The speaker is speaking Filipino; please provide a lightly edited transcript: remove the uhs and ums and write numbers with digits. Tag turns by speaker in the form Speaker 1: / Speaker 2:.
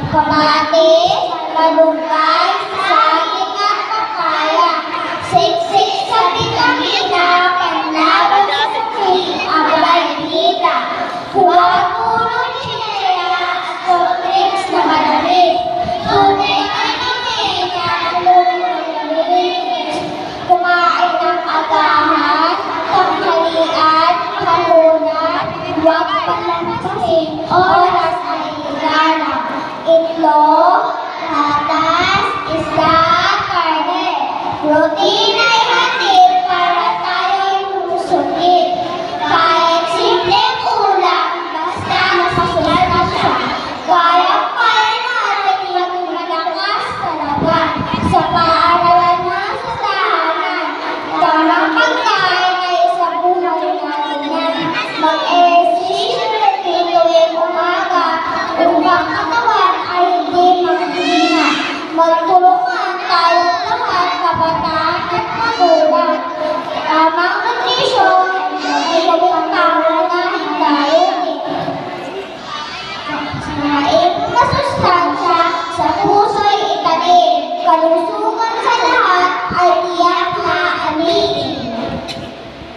Speaker 1: kamatis, malunggay, saging at papaya. Siksik sa vitamina, panlaban sa sakit, abay dita. Huwag tulong chineya, soft drinks na malamig. Tunay na namenya, lumilinis. Kumain ng agahan, tanghalian, halunan, huwag palampasin, oras ay igalang. Itlog,